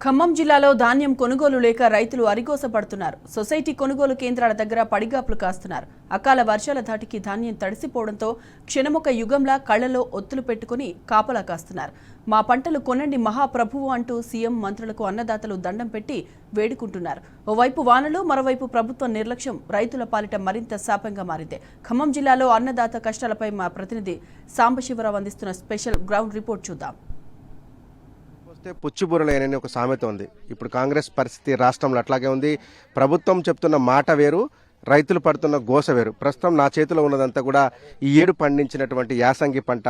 ఖమ్మం జిల్లాలో ధాన్యం కొనుగోలు లేక రైతులు అరిగోస పడుతున్నారు. సొసైటీ కొనుగోలు కేంద్రాల దగ్గర పడిగాపులు కాస్తున్నారు. అకాల వర్షాల ధాటికి ధాన్యం తడిసిపోవడంతో క్షణమొక యుగంలా కళ్లలో ఒత్తులు పెట్టుకుని కాపలా కాస్తున్నారు. మా పంటలు కొనండి మహాప్రభువు అంటూ సీఎం మంత్రులకు అన్నదాతలు దండం పెట్టి వేడుకుంటున్నారు. ఓవైపు వానలు, మరోవైపు ప్రభుత్వ నిర్లక్ష్యం రైతుల పాలిట మరింత శాపంగా మారింది. ఖమ్మం జిల్లాలో అన్నదాత కష్టాలపై మా ప్రతినిధి సాంబశివరావు అందిస్తున్న స్పెషల్ గ్రౌండ్ రిపోర్ట్ చూద్దాం. పుచ్చిబూరలేనని ఒక సామెత ఉంది. ఇప్పుడు కాంగ్రెస్ పరిస్థితి రాష్ట్రంలో అట్లాగే ఉంది. ప్రభుత్వం చెప్తున్న మాట వేరు, రైతులు పడుతున్న గోస వేరు. ప్రస్తుతం నా చేతిలో ఉన్నదంతా కూడా ఈ ఏడు పండించినటువంటి యాసంగి పంట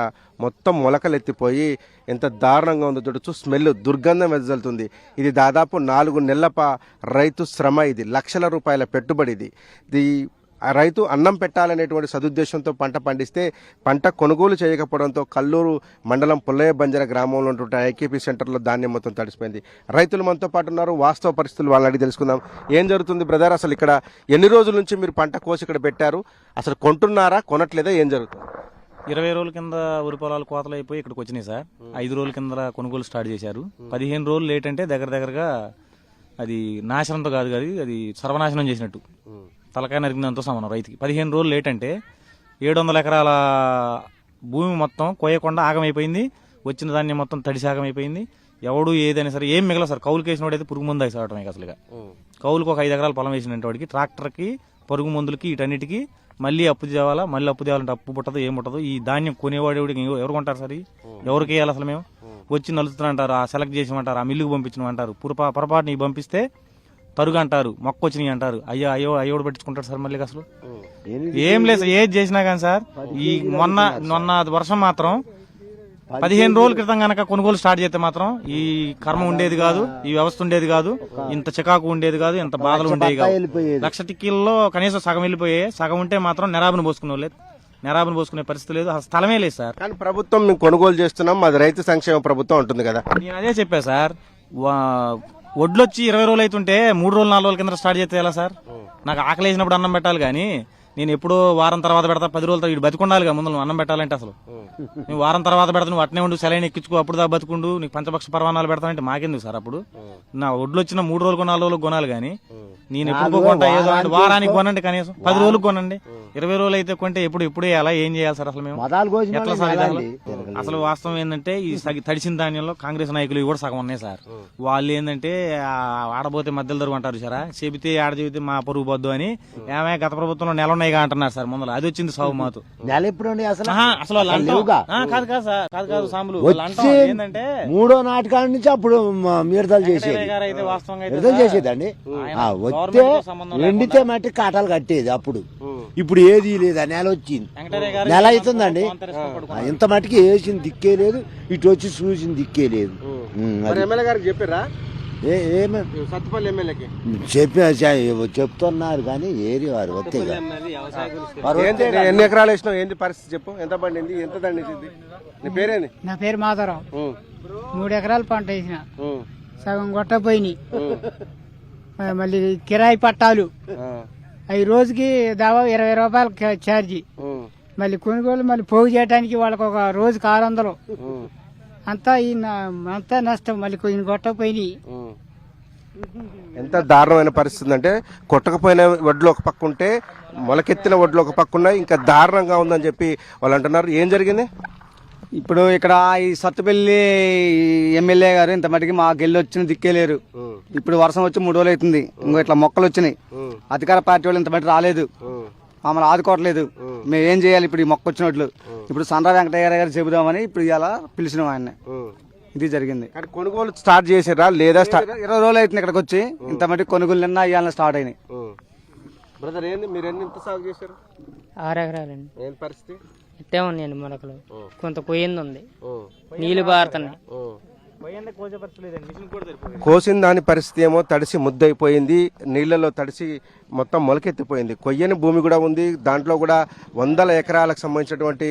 మొత్తం మొలకలెత్తిపోయి ఎంత దారుణంగా ఉందో చూడొచ్చు. స్మెల్, దుర్గంధం వెదజల్లుతుంది. ఇది దాదాపు 4 నెలల రైతు శ్రమ. ఇది లక్షల రూపాయల పెట్టుబడి. ఇది రైతు అన్నం పెట్టాలనేటువంటి సదుద్దేశంతో పంట పండిస్తే పంట కొనుగోలు చేయకపోవడంతో కల్లూరు మండలం పుల్లయ్య బంజర గ్రామంలో ఉన్నటువంటి ఐకేపీ సెంటర్లో ధాన్యం మొత్తం తడిసిపోయింది. రైతులు మనతో పాటు ఉన్నారు. వాస్తవ పరిస్థితులు వాళ్ళని అడిగి తెలుసుకుందాం. ఏం జరుగుతుంది బ్రదర్? అసలు ఇక్కడ ఎన్ని రోజుల నుంచి మీరు పంట కోసి ఇక్కడ పెట్టారు? అసలు కొంటున్నారా, కొనట్లేదా? ఏం జరుగుతుంది? 20 రోజుల కింద వరి పొలాలు కోతలు అయిపోయి ఇక్కడికి వచ్చినాయి సార్. 5 రోజుల కింద కొనుగోలు స్టార్ట్ చేశారు. 15 రోజులు లేట్ అంటే దగ్గరగా అది నాశనంతో కాదు, అది సర్వనాశనం చేసినట్టు, తలకాయ నరికినంతో సమానం రైతుకి. 15 రోజులు లేట్ అంటే 700 ఎకరాల భూమి మొత్తం కోయకుండా ఆగమైపోయింది. వచ్చిన ధాన్యం మొత్తం తడిసి ఆగమైపోయింది. ఎవడు ఏదైనా సరే ఏం మిగల సార్. కౌలుకి వేసిన వాడైతే పురుగు మందు వేసేవటం అసలుగా. కౌలుకు ఒక 5 ఎకరాలు పొలం వేసిన వాడికి ట్రాక్టర్కి, పరుగు మందులకి, వీటన్నిటికీ మళ్ళీ అప్పు తేవాలా. మళ్ళీ అప్పు తేవాలంటే అప్పు పుట్టదు, ఏం పుట్టదు. ఈ ధాన్యం కొనేవాడు ఎవరు కొంటారు సార్? ఎవరికి వేయాలి అసలు? మేము వచ్చి నలుస్తున్నంటారు, ఆ సెలెక్ట్ చేసిమంటారు, ఆ మిల్లుకు పంపించమంటారు. పొరపాటు నీ పంపిస్తే తరుగు అంటారు, మొక్క వచ్చినాయి అంటారు. అయ్యోడు పెట్టించుకుంటారు సార్ మళ్ళీ. అసలు ఏం లేదు సార్, ఏది చేసినా కానీ సార్. ఈ మొన్న వర్షం మాత్రం 15 రోజుల క్రితం గనక కొనుగోలు స్టార్ట్ చేస్తే మాత్రం ఈ కర్మ ఉండేది కాదు, ఈ వ్యవస్థ ఉండేది కాదు, ఇంత చికాకు ఉండేది కాదు, ఇంత బాధలు ఉండేవి కాదు. 1,00,000 టిక్కీల్లో కనీసం సగం వెళ్ళిపోయాయి. సగం ఉంటే మాత్రం నెరాబును పోసుకునే పరిస్థితి లేదు. అసలు స్థలమే లేదు సార్. కానీ ప్రభుత్వం మేము కొనుగోలు చేస్తున్నాం, అది రైతు సంక్షేమ ప్రభుత్వం ఉంటుంది కదా. నేను అదే చెప్పా సార్. వడ్లొచ్చి 20 రోజులు అవుతుంటే 3 రోజులు 4 రోజుల కింద స్టార్ట్ చేస్తే ఎలా సార్? నాకు ఆకలి వేసినప్పుడు అన్నం పెట్టాలి కానీ నేను ఎప్పుడో వారం తర్వాత పెడతా, 10 రోజులతో ఇటు బతికుండాలిగా ముందు నువ్వు అన్నం పెట్టాలంటే. అసలు నువ్వు వారం తర్వాత పెడతా, నువ్వు అట్నే ఉండు, సెలైన్ ఎక్కించుకో, అప్పుడు దా బతుకుండు, నీకు పంచపక్ష పరమాణాలు పెడతానంటే మాకెందుకు సార్? అప్పుడు నా వడ్లు వచ్చిన 3 రోజులకు 4 రోజులకు కొనాలి కానీ నేను ఎప్పుడు కొంటా? ఏదో వారానికి కొనండి, కనీసం 10 రోజులకు కొనండి. 20 రోజులు అయితే కొంటే ఎప్పుడే అలా ఏం చేయాలి సార్? అసలు మేము ఎట్లా సాగుతారు? అసలు వాస్తవం ఏంటంటే ఈ తడిసిన ధాన్యంలో కాంగ్రెస్ నాయకులు కూడా సగం ఉన్నాయి సార్. వాళ్ళు ఏంటంటే ఆడబోతే మధ్యలో దొరుకు అంటారు సార్. చెబితే ఆడ చెబితే మా పొరుగు బొద్దు అని ఏమే గత ప్రభుత్వంలో నెల ఉన్నాయిగా అంటున్నారు సార్. ముందు అది వచ్చింది సాగు మాతో. అసలు కాదు సాంబులు ఏంటంటే 3వ నాటకాల నుంచి అప్పుడు మీరదలు చేసేదండి. ఎండితే మట్టి కాటాలు కట్టేది అప్పుడు. ఇప్పుడు ఏది లేదు. ఆ నెల వచ్చింది, నెల అవుతుందండి. ఇంత మట్టికి వేసిన దిక్కే లేదు, ఇటు వచ్చి చూసిన దిక్కే లేదు. చెప్పారా? చెప్తున్నారు కానీ ఏరి వారు వస్తే ఎన్ని ఎకరాలు వేసినావు? ఏంటి పరిస్థితి చెప్పు? ఎంత పండింది, ఎంత దండించింది? నీ పేరేంది? నా పేరు మాధవరావు. 3 ఎకరాలు పంట వేసిన, సగం గొట్టపోయినాయి. మళ్ళీ కిరాయి పట్టాలు అవి రోజుకి దాదాపు 20 రూపాయలు ఛార్జీ. మళ్ళీ కొనుగోలు మళ్ళీ పోగు చేయడానికి వాళ్ళకి ఒక రోజుకి 600. అంతా నష్టం. మళ్ళీ కొన్ని కొట్టపోయినాయి. ఎంత దారుణమైన పరిస్థితి అంటే కొట్టకపోయిన వడ్లు ఒక పక్క ఉంటే మొలకెత్తిన వడ్లు ఒక పక్క ఉన్నాయి. ఇంకా దారుణంగా ఉందని చెప్పి వాళ్ళు అంటున్నారు. ఏం జరిగింది? ఇప్పుడు ఇక్కడ ఈ సత్తుపల్లి ఎమ్మెల్యే గారు ఇంత మటుకి మాకు వెళ్ళి వచ్చిన దిక్కేలేరు. ఇప్పుడు వర్షం వచ్చి 3 రోజులు అవుతుంది. ఇంకో ఇట్లా మొక్కలు వచ్చినాయి. అధికార పార్టీ వాళ్ళు ఇంత మట్టి రాలేదు, మమ్మల్ని ఆదుకోవట్లేదు. మేము ఏం చేయాలి ఇప్పుడు ఈ మొక్క వచ్చినట్లు? ఇప్పుడు సండ్ర వెంకటయ్య గారు చెబుదామని ఇప్పుడు ఇలా పిలిచినాం ఆయన. ఇది జరిగింది. కొనుగోలు స్టార్ట్ చేసారా లేదా? 20 రోజులు అవుతుంది ఇక్కడికి వచ్చి. ఇంత మట్టి కొనుగోలు నిన్న ఇవాళ స్టార్ట్ అయినాయి. బ్రదర్ ఏంది, మీరు ఎంత సాగు చేశారు? 6 ఎకరాలండి. ఏం పరిస్థితి? ఇట్టే ఉన్నాయండి మొలకలు. కొంత కొయ్యింది ఉంది, నీళ్లు బారుతున్నాయి. కోసిన దాని పరిస్థితి ఏమో తడిసి ముద్దయిపోయింది, నీళ్లలో తడిసి మొత్తం మొలకెత్తిపోయింది. కొయ్యని భూమి కూడా ఉంది, దాంట్లో కూడా 100 ఎకరాలకు సంబంధించినటువంటి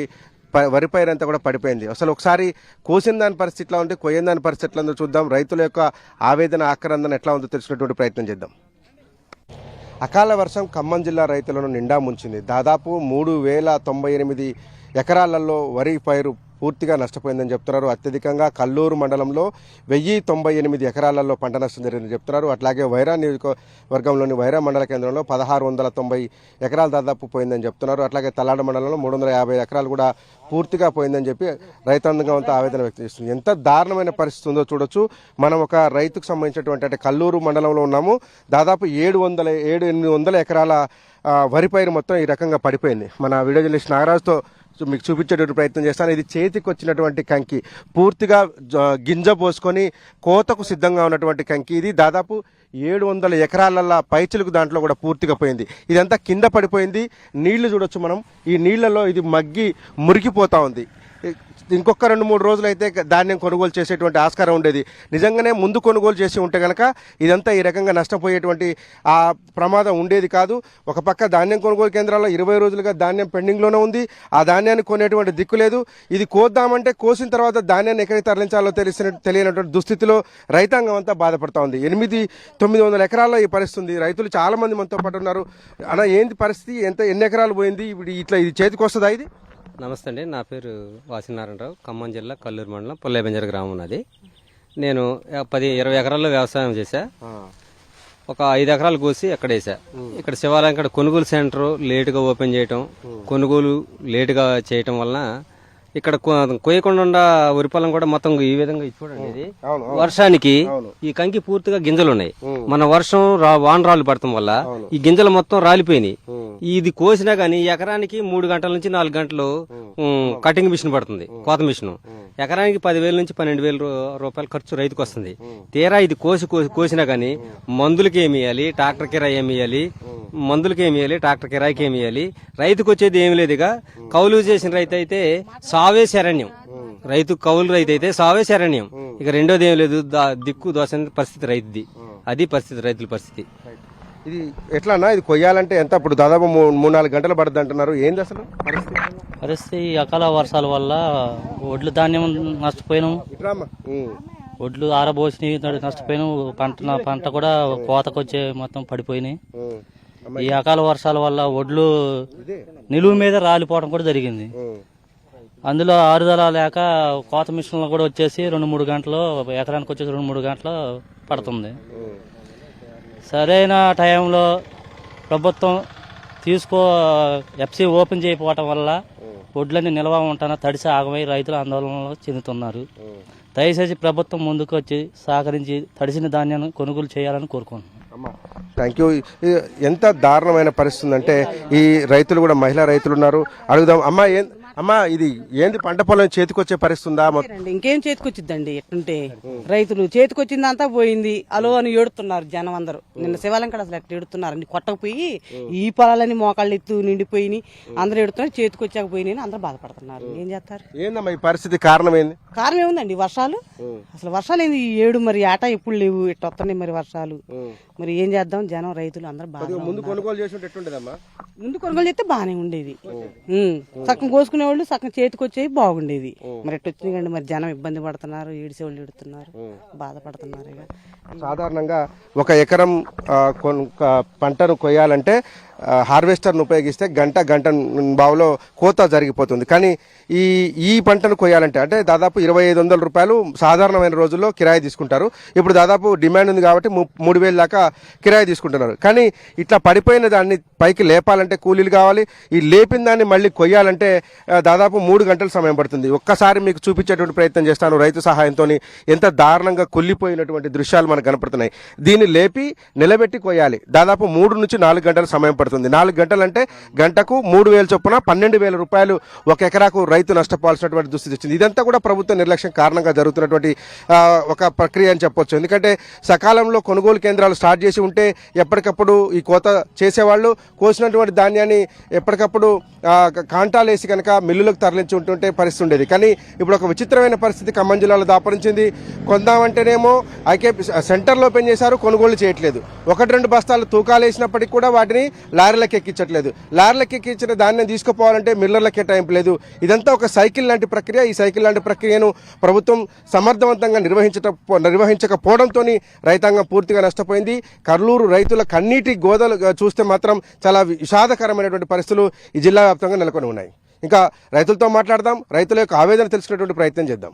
వరి పైరంతా కూడా పడిపోయింది. అసలు ఒకసారి కోసిన దాని పరిస్థితి ఎట్లా ఉంది, కొయ్యని దాని పరిస్థితి ఎట్లా ఉందో చూద్దాం. రైతుల యొక్క ఆవేదన, ఆక్రందన ఎట్లా ఉందో తెలుసుకునేటువంటి ప్రయత్నం చేద్దాం. అకాల వర్షం ఖమ్మం జిల్లా రైతులను నిండా ముంచింది. దాదాపు 3098 ఎకరాలలో వరి పైరు పూర్తిగా నష్టపోయిందని చెప్తున్నారు. అత్యధికంగా కల్లూరు మండలంలో 1098 ఎకరాలలో పంట నష్టం జరిగిందని చెప్తున్నారు. అట్లాగే వైరా నియోజకవర్గంలోని వైరా మండల కేంద్రంలో 1690 ఎకరాలు దాదాపు పోయిందని చెప్తున్నారు. అట్లాగే తల్లాడ మండలంలో 350 ఎకరాలు కూడా పూర్తిగా పోయిందని చెప్పి రైతాంగం అంతా ఆవేదన వ్యక్తం చేస్తుంది. ఎంత దారుణమైన పరిస్థితి ఉందో చూడొచ్చు. మనం ఒక రైతుకు సంబంధించినటువంటి అంటే కల్లూరు మండలంలో ఉన్నాము. దాదాపు 700-800 ఎకరాల వరి పైరు మొత్తం ఈ రకంగా పడిపోయింది. మన వీడియో జర్నలిస్ట్ నాగరాజుతో మీకు చూపించేటువంటి ప్రయత్నం చేస్తాను. ఇది చేతికి వచ్చినటువంటి కంకి, పూర్తిగా గింజ పోసుకొని కోతకు సిద్ధంగా ఉన్నటువంటి కంకి. ఇది దాదాపు 700 ఎకరాల పైచిలకు దాంట్లో కూడా పూర్తిగా పోయింది. ఇదంతా కింద పడిపోయింది. నీళ్లు చూడొచ్చు మనం. ఈ నీళ్లలో ఇది మగ్గి మురిగిపోతా ఉంది. ఇంకొక 2-3 రోజులు అయితే ధాన్యం కొనుగోలు చేసేటువంటి ఆస్కారం ఉండేది. నిజంగానే ముందు కొనుగోలు చేసి ఉంటే కనుక ఇదంతా ఈ రకంగా నష్టపోయేటువంటి ఆ ప్రమాదం ఉండేది కాదు. ఒక పక్క ధాన్యం కొనుగోలు కేంద్రాల్లో 20 రోజులుగా ధాన్యం పెండింగ్లోనే ఉంది. ఆ ధాన్యాన్ని కొనేటువంటి దిక్కు లేదు. ఇది కోద్దామంటే కోసిన తర్వాత ధాన్యాన్ని ఎక్కడికి తరలించాలో తెలియనటువంటి దుస్థితిలో రైతాంగం అంతా బాధపడతా ఉంది. 800-900 ఎకరాల్లో ఈ పరిస్థితి ఉంది. రైతులు చాలా మంది మనతో పాటు ఉన్నారు. అలా ఏంది పరిస్థితి? ఎన్ని ఎకరాలు పోయింది? ఇప్పుడు ఇది చేతికి వస్తుందా ఇది? నమస్తే అండి, నా పేరు వాసినారాయణరావు, ఖమ్మం జిల్లా కల్లూరు మండలం పుల్లైబెంజర్ గ్రామం ఉన్నది. నేను 10-20 ఎకరాల్లో వ్యవసాయం చేశా. ఒక 5 ఎకరాలు కోసి అక్కడ వేసా. ఇక్కడ శివాలయం ఇక్కడ కొనుగోలు సెంటర్ లేటుగా ఓపెన్ చేయటం, కొనుగోలు లేటుగా చేయటం వలన ఇక్కడ కోయకుండా వరి పొలం కూడా మొత్తం ఈ విధంగా చూడండి. ఇది వర్షానికి ఈ కంకి పూర్తిగా గింజలు ఉన్నాయి. మన వర్షం వానరాలు పడటం వల్ల ఈ గింజలు మొత్తం రాలిపోయినాయి. ఇది కోసినా గానీ ఎకరానికి 3 గంటల నుంచి 4 గంటలు కటింగ్ మిషన్ పడుతుంది, కోత మిషన్. ఎకరానికి 10,000 నుంచి 12,000 రూపాయలు ఖర్చు రైతుకు వస్తుంది. తీరా ఇది కోసినా గానీ మందులకి ఏమి ఇవ్వాలి, ట్రాక్టర్ కిరాయి ఏమి ఇవ్వాలి, మందులకి ఏమి ఇవ్వాలి, ట్రాక్టర్ కిరాయికి ఏమి ఇవ్వాలి. రైతుకు వచ్చేది ఏమి లేదు. ఇక కౌలు చేసిన రైతు అయితే సావే శరణ్యం. రైతు కౌలు రైతు అయితే సావే శరణ్యం. ఇక రెండోది ఏం లేదు, దిక్కు దోస పరిస్థితి రైతుది. అది పరిస్థితి, రైతుల పరిస్థితి. ఇది ఎట్లన్నా ఇది కొయ్యాలంటే ఎంత? ఇప్పుడు దాదాపు 3-4 గంటలు పడుతుంది అంటున్నారు. ఏంది అసలు పరిస్థితి? అకాల వర్షాల వల్ల ఒడ్లు ధాన్యం నష్టపోయినాం, ఒడ్లు ఆరబోసినవి నష్టపోయినాం. పంట కూడా కోతకొచ్చే మొత్తం పడిపోయినాయి. ఈ అకాల వర్షాల వల్ల ఒడ్లు నిలువు మీద రాలిపోవడం కూడా జరిగింది. అందులో ఆరుదల లేక కోత మిషన్లు కూడా వచ్చేసి 2-3 గంటలు, ఎకరానికి వచ్చేసి 2-3 గంటలు పడుతుంది. సరైన టైంలో ప్రభుత్వం ఎఫ్సీ ఓపెన్ చేయకపోవటం వల్ల ఒడ్లన్నీ నిల్వ ఉంటాన తడిసి ఆగమై రైతులు ఆందోళనలో చెందుతున్నారు. దయచేసి ప్రభుత్వం ముందుకు వచ్చి సహకరించి తడిసిన ధాన్యాన్ని కొనుగోలు చేయాలని కోరుకుంటున్నాను. Thank you. ఎంత దారుణమైన పరిస్థితి అంటే ఈ రైతులు కూడా మహిళా రైతులు ఉన్నారు. అడుగుదాం. అమ్మా ఇది ఏంది? పంట పొలం చేతికొచ్చే పరిస్థితి ఉందా? ఇంకేం చేతికొచ్చిద్దండి? ఎట్టుంటే రైతులు చేతికొచ్చిందంతా పోయింది అలో అని ఏడుతున్నారు జనం అందరూ. నిన్న శివాలయం కూడా అసలు ఎట్లా ఏడుతున్నారు అండి. కొట్టకపోయి ఈ పొలాలని మోకాళ్ళు ఎత్తు నిండిపోయి అందరూ ఏడుతున్నారు. చేతికొచ్చాక పోయినాయి అందరూ బాధపడుతున్నారు. ఏం చేస్తారు? ఏందమ్మా ఈ పరిస్థితి? కారణం ఏంది? కారణం ఏముందండి? వర్షాలు. అసలు వర్షాలు ఏంది? ఈ ఏడు మరి ఆట ఎప్పుడు లేవు, ఎట్లా వస్తున్నాయి మరి వర్షాలు. మరి ఏం చేద్దాం? జనం రైతులు అందరూ బాగా ముందు కొనుగోలు చేసి ముందు కొనుగోలు చేస్తే బాగానే ఉండేది. సగం కోసుకునే వాళ్ళు సగం చేతికి వచ్చేవి బాగుండేది. మరి ఎట్టు వచ్చినాయి కండి? మరి జనం ఇబ్బంది పడుతున్నారు, ఏడిసేవాళ్ళు ఏడుతున్నారు, బాధపడుతున్నారు. ఇక సాధారణంగా 1 ఎకరం పంటను కొయ్యాలంటే హార్వెస్టర్ను ఉపయోగిస్తే గంట బావులో కోత జరిగిపోతుంది. కానీ ఈ పంటను కొయ్యాలంటే అంటే దాదాపు 2,500 రూపాయలు సాధారణమైన రోజుల్లో కిరాయి తీసుకుంటారు. ఇప్పుడు దాదాపు డిమాండ్ ఉంది కాబట్టి 3,000 దాకా కిరాయి తీసుకుంటున్నారు. కానీ ఇట్లా పడిపోయిన దాన్ని పైకి లేపాలంటే కూలీలు కావాలి. ఈ లేపిన దాన్ని మళ్ళీ కొయ్యాలంటే దాదాపు 3 గంటల సమయం పడుతుంది. ఒక్కసారి మీకు చూపించేటువంటి ప్రయత్నం చేస్తాను. రైతు సహాయంతో ఎంత దారుణంగా కుళ్ళిపోయినటువంటి దృశ్యాలు మనకు కనపడుతున్నాయి. దీన్ని లేపి నిలబెట్టి కొయ్యాలి. దాదాపు 3 నుంచి 4 గంటల సమయం పడుతుంది. 4 గంటలు అంటే గంటకు 3,000 చొప్పున 12,000 రూపాయలు 1 ఎకరాకు రైతు నష్టపోవాల్సినటువంటి దుస్థితి వచ్చింది. ఇదంతా కూడా ప్రభుత్వ నిర్లక్ష్యం కారణంగా జరుగుతున్నటువంటి ఒక ప్రక్రియ అని చెప్పొచ్చు. ఎందుకంటే సకాలంలో కొనుగోలు కేంద్రాలు స్టార్ట్ చేసి ఉంటే ఎప్పటికప్పుడు ఈ కోత చేసేవాళ్ళు కోసినటువంటి ధాన్యాన్ని ఎప్పటికప్పుడు కాంటాలు వేసి కనుక మిల్లులకు తరలించి ఉంటుంటే పరిస్థితి ఉండేది. కానీ ఇప్పుడు ఒక విచిత్రమైన పరిస్థితి ఖమ్మం జిల్లాలో దాపరించింది. కొందామంటేనేమో సెంటర్లో ఓపెన్ చేశారు, కొనుగోలు చేయట్లేదు. 1-2 బస్తాలు తూకాలు వేసినప్పటికీ కూడా వాటిని లారీలకు ఎక్కించట్లేదు. లారీలకు ఎక్కించిన ధాన్యం తీసుకుపోవాలంటే మిల్లర్లకు కేటాయింపు లేదు. ఇదంతా ఒక సైకిల్ లాంటి ప్రక్రియ. ఈ సైకిల్ లాంటి ప్రక్రియను ప్రభుత్వం సమర్థవంతంగా నిర్వహించకపోవడంతో రైతాంగం పూర్తిగా నష్టపోయింది. కర్నూలు రైతుల కన్నీటి గోదలు చూస్తే మాత్రం చాలా విషాదకరమైనటువంటి పరిస్థితులు ఈ జిల్లా వ్యాప్తంగా నెలకొని ఉన్నాయి. ఇంకా రైతులతో మాట్లాడదాం, రైతుల యొక్క ఆవేదన తెలుసుకునేటువంటి ప్రయత్నం చేద్దాం.